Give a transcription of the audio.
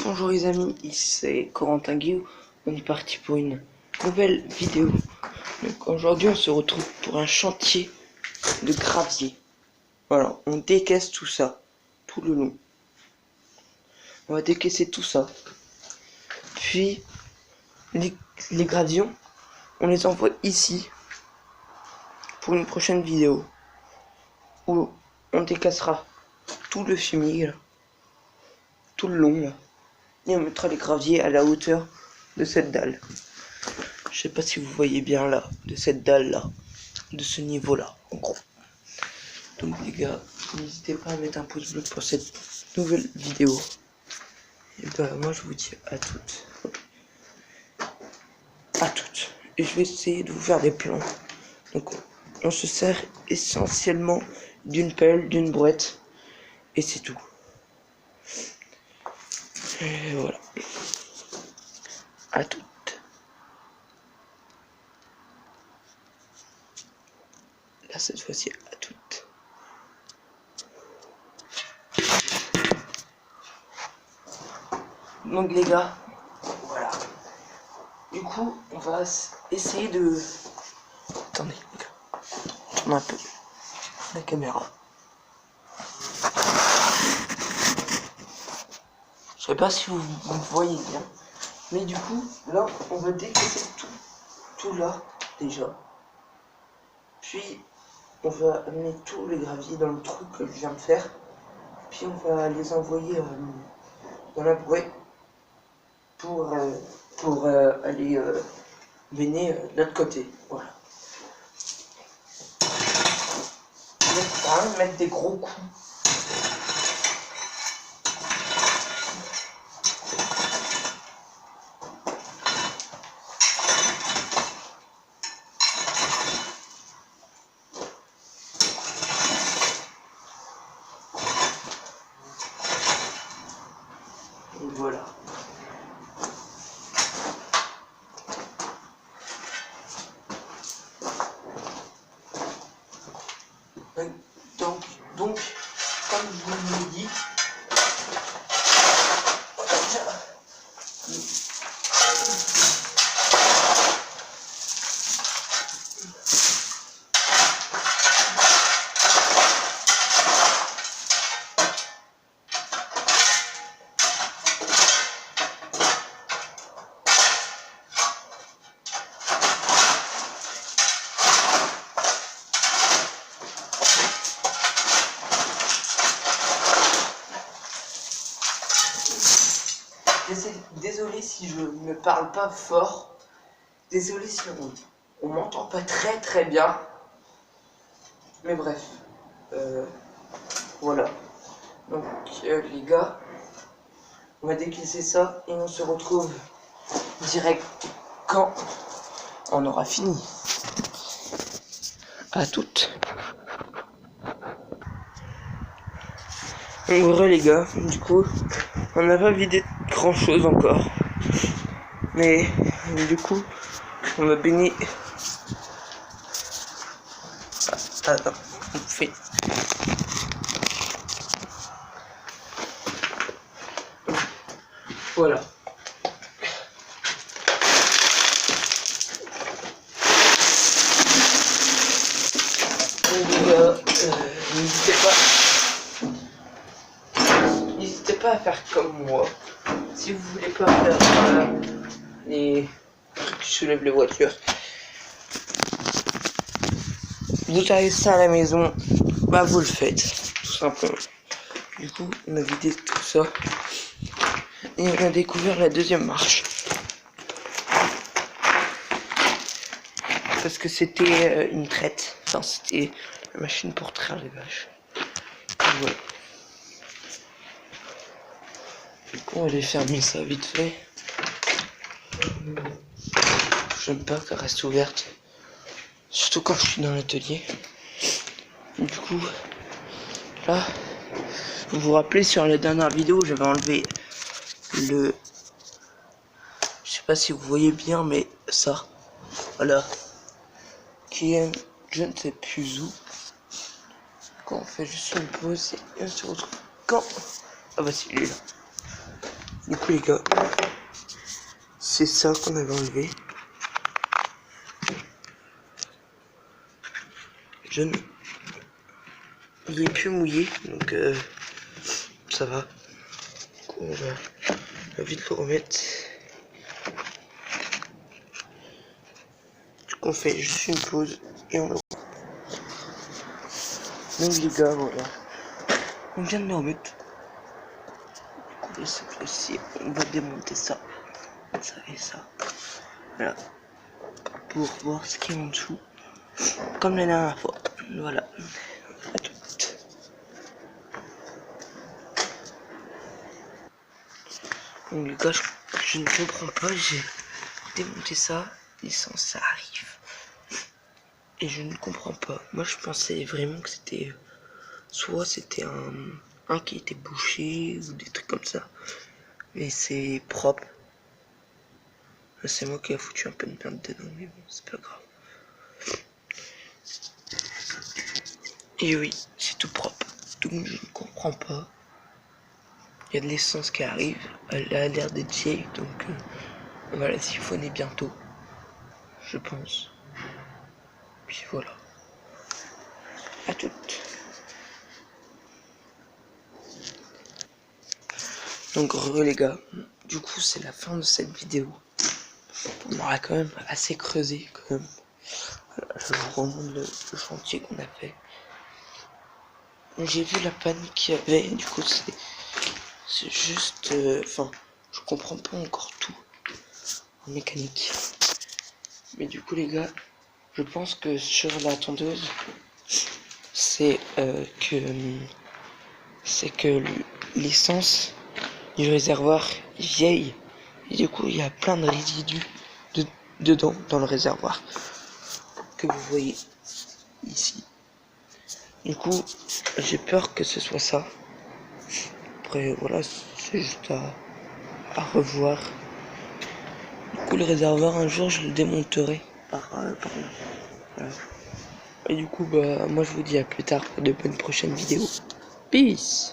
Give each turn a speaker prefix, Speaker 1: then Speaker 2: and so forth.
Speaker 1: Bonjour les amis, ici c'est Corentin Guillaume, on est parti pour une nouvelle vidéo. Donc aujourd'hui on se retrouve pour un chantier de gravier. Voilà, on décaisse tout ça, tout le long. On va décaisser tout ça. Puis les gravillons, on les envoie ici pour une prochaine vidéo où on décassera tout le fumier là, tout le long là. Et on mettra les graviers à la hauteur de cette dalle. Je sais pas si vous voyez bien là, de cette dalle là, de ce niveau là, en gros. Donc les gars, n'hésitez pas à mettre un pouce bleu pour cette nouvelle vidéo. Et bah moi je vous dis à toutes. À toutes. Et je vais essayer de vous faire des plans. Donc on se sert essentiellement d'une pelle, d'une brouette. Et c'est tout. Et voilà. À toutes. Là cette fois-ci à toutes. Donc les gars, voilà. Du coup, on va essayer de... Attendez les gars, tourne un peu la caméra. Je sais pas si vous voyez bien. Mais du coup, là, on va décaisser tout là, déjà. Puis, on va amener tous les graviers dans le trou que je viens de faire. Puis, on va les envoyer dans la brouette pour aller veiner de l'autre côté. Voilà. Ça va mettre des gros coups. Et voilà. Donc, comme je vous l'ai dit, désolé si je ne parle pas fort, désolé si on m'entend pas très bien, mais bref, voilà. Donc les gars, on va décaisser ça et on se retrouve direct quand on aura fini. À toutes. En vrai les gars, du coup, on n'a pas vidé grand chose encore. Mais du coup, on va baigner. Attends, on fait. Voilà. Donc les gars, n'hésitez pas à faire comme moi. Si vous voulez pas faire les trucs qui soulèvent les voitures, vous avez ça à la maison, bah vous le faites, tout simplement. Du coup, on a vidé tout ça et on a découvert la deuxième marche. Parce que c'était une traite, enfin c'était la machine pour traire les vaches. Donc, voilà. Du coup, on va aller fermer ça vite fait. J'aime pas qu'elle reste ouverte, surtout quand je suis dans l'atelier. Du coup, là, vous vous rappelez sur la dernière vidéo, j'avais enlevé le... Je sais pas si vous voyez bien, mais ça, voilà, qui est, je ne sais plus où. Quand on fait juste une pause et on se retrouve quand... Ah bah c'est lui là. Du coup les gars, c'est ça qu'on avait enlevé. Il est plus mouillé, donc ça va. Du coup, on va vite le remettre. Du coup, on fait juste une pause et on le remet. Donc les gars, voilà. On vient de le remettre. Du coup, cette fois-ci, on va démonter ça. Ça et ça. Voilà. Pour voir ce qu'il y a en dessous. Comme la dernière fois. Voilà. À toutes. Donc les gars, je ne comprends pas. J'ai démonté ça. Licence, ça arrive. Et je ne comprends pas. Moi, je pensais vraiment que c'était... soit c'était un qui était bouché ou des trucs comme ça. Mais c'est propre. C'est moi qui ai foutu un peu de merde dedans, mais bon, c'est pas grave. Et oui, c'est tout propre. Donc je ne comprends pas. Il y a de l'essence qui arrive. Elle a l'air d'être vieille, donc on va la siphonner bientôt. Je pense. Puis voilà. À toutes. Donc les gars, du coup c'est la fin de cette vidéo. On aura quand même assez creusé quand même. Voilà, je vous remontre le chantier qu'on a fait. J'ai vu la panne qu'il y avait, du coup c'est juste... Enfin, je comprends pas encore tout en mécanique. Mais du coup les gars, je pense que sur la tondeuse, c'est que l'essence du réservoir est vieille. Et du coup il y a plein de résidus dedans dans le réservoir. Que vous voyez ici. Du coup, j'ai peur que ce soit ça. Après, voilà, c'est juste à revoir. Du coup, le réservoir, un jour, je le démonterai par là. Voilà. Et du coup, bah, moi, je vous dis à plus tard pour de bonnes prochaines vidéos. Peace!